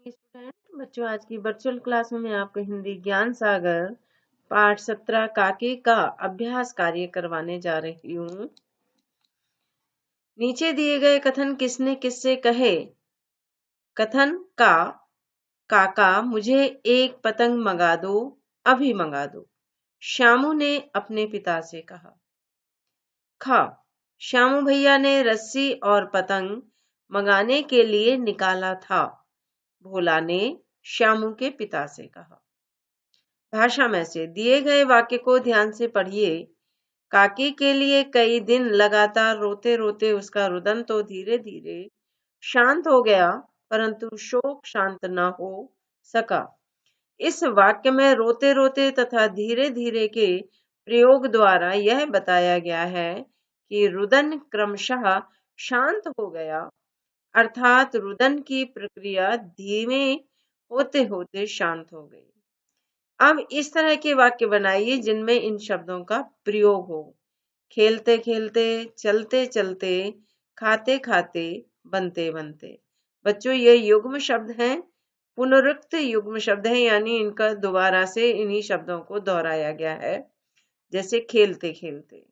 Morning student बच्चों, आज की वर्चुअल क्लास में मैं आपको हिंदी ज्ञान सागर पाठ 17 काके का अभ्यास कार्य करवाने जा रही हूँ। नीचे दिए गए कथन किसने किससे कहे। कथन का, काका मुझे एक पतंग मंगा दो, अभी मंगा दो, श्यामू ने अपने पिता से कहा। खा, श्यामू भैया ने रस्सी और पतंग मंगाने के लिए निकाला था। भोला ने श्यामू के पिता से कहा। भाषा में से दिए गए वाक्य को ध्यान से पढ़िए। काकी के लिए कई दिन लगातार रोते रोते उसका रुदन तो धीरे धीरे शांत हो गया, परंतु शोक शांत न हो सका। इस वाक्य में रोते रोते तथा धीरे धीरे के प्रयोग द्वारा यह बताया गया है कि रुदन क्रमशः शांत हो गया, अर्थात रुदन की प्रक्रिया धीमे होते होते शांत हो गई। अब इस तरह के वाक्य बनाइए जिनमें इन शब्दों का प्रयोग हो। खेलते खेलते, चलते चलते, खाते खाते, बनते बनते। बच्चों, ये युग्म शब्द हैं, पुनरुक्त युग्म शब्द हैं, यानी इनका दोबारा से इन्हीं शब्दों को दोहराया गया है, जैसे खेलते खेलते।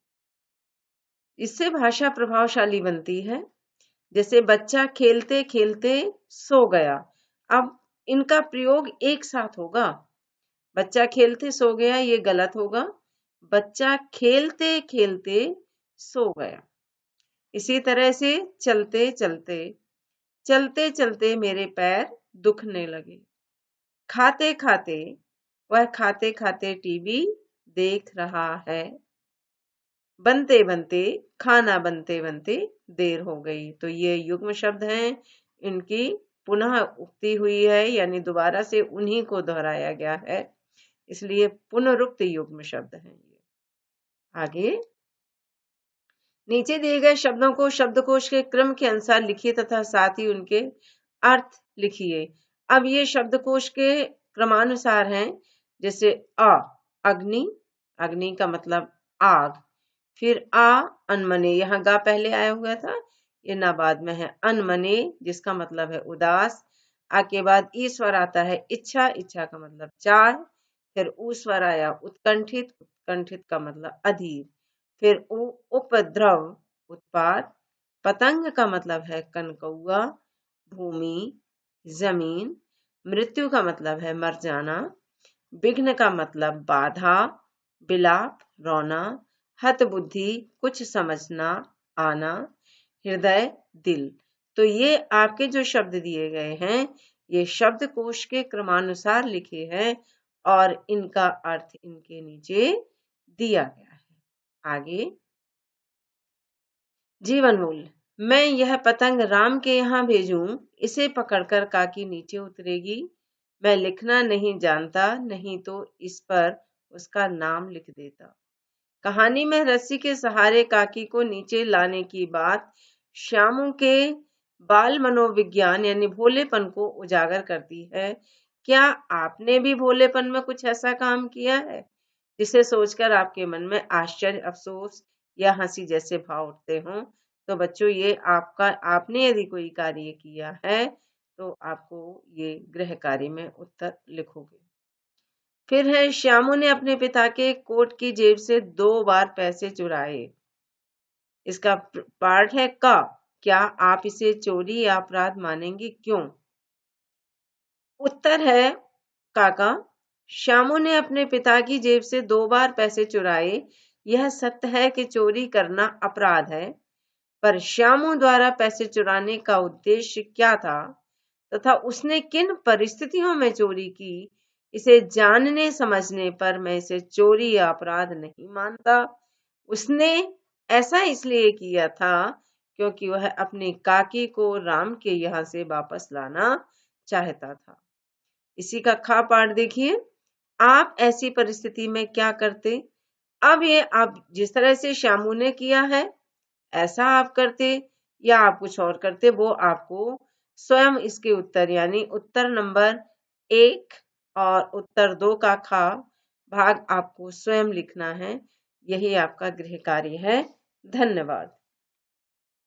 इससे भाषा प्रभावशाली बनती है। जैसे बच्चा खेलते खेलते सो गया, अब इनका प्रयोग एक साथ होगा। बच्चा खेलते सो गया, ये गलत होगा। बच्चा खेलते खेलते सो गया। इसी तरह से चलते चलते, चलते चलते मेरे पैर दुखने लगे। खाते खाते, वह खाते खाते टीवी देख रहा है। बनते बनते, खाना बनते बनते देर हो गई। तो ये युग्म शब्द हैं, इनकी पुनः उक्ति हुई है, यानी दोबारा से उन्हीं को दोहराया गया है, इसलिए पुनरुक्त युग्म शब्द हैं ये। आगे नीचे दिए गए शब्दों को शब्दकोश के क्रम के अनुसार लिखिए तथा साथ ही उनके अर्थ लिखिए। अब ये शब्दकोश के क्रमानुसार हैं, जैसे अग्नि, अग्नि का मतलब आग। फिर अनमने, यहाँ गा पहले आया हुआ था, ये ना बाद में है। अनमने जिसका मतलब है उदास। आ के बाद ई स्वर आता है इच्छा, इच्छा का मतलब चाह। फिर ऊ स्वर आया उत्कंठित, उत्कंठित का मतलब अधीर। फिर उपद्रव उत्पात। पतंग का मतलब है कनकौआ। भूमि जमीन। मृत्यु का मतलब है मर जाना। विघ्न का मतलब बाधा। विलाप रोना। हत बुद्धि कुछ समझना, आना। हृदय दिल। तो ये आपके जो शब्द दिए गए हैं, ये शब्दकोश के क्रमानुसार लिखे हैं और इनका अर्थ इनके नीचे दिया गया है। आगे जीवन मूल्य। मैं यह पतंग राम के यहाँ भेजूं, इसे पकड़कर काकी नीचे उतरेगी। मैं लिखना नहीं जानता, नहीं तो इस पर उसका नाम लिख देता। कहानी में रस्सी के सहारे काकी को नीचे लाने की बात श्यामू के बाल मनोविज्ञान यानी भोलेपन को उजागर करती है। क्या आपने भी भोलेपन में कुछ ऐसा काम किया है जिसे सोचकर आपके मन में आश्चर्य, अफसोस या हंसी जैसे भाव उठते हों? तो बच्चों, ये आपने यदि कोई कार्य किया है तो आपको ये गृह कार्य में उत्तर लिखोगे। फिर है श्यामू ने अपने पिता के कोट की जेब से 2 बार पैसे चुराए। इसका पार्ट है का। क्या आप इसे चोरी या अपराध मानेंगे, क्यों? उत्तर है काका, श्यामू ने अपने पिता की जेब से 2 बार पैसे चुराए। यह सत्य है कि चोरी करना अपराध है, पर श्यामू द्वारा पैसे चुराने का उद्देश्य क्या था तथा उसने किन परिस्थितियों में चोरी की, इसे जानने समझने पर मैं इसे चोरी या अपराध नहीं मानता। उसने ऐसा इसलिए किया था क्योंकि वह अपनी काकी को राम के यहाँ से वापस लाना चाहता था। इसी का खा पाठ देखिए। आप ऐसी परिस्थिति में क्या करते? अब ये आप जिस तरह से श्यामू ने किया है ऐसा आप करते या आप कुछ और करते, वो आपको स्वयं इसके उत्तर यानी उत्तर नंबर 1 और उत्तर 2 का खा भाग आपको स्वयं लिखना है। यही आपका गृह कार्य है। धन्यवाद।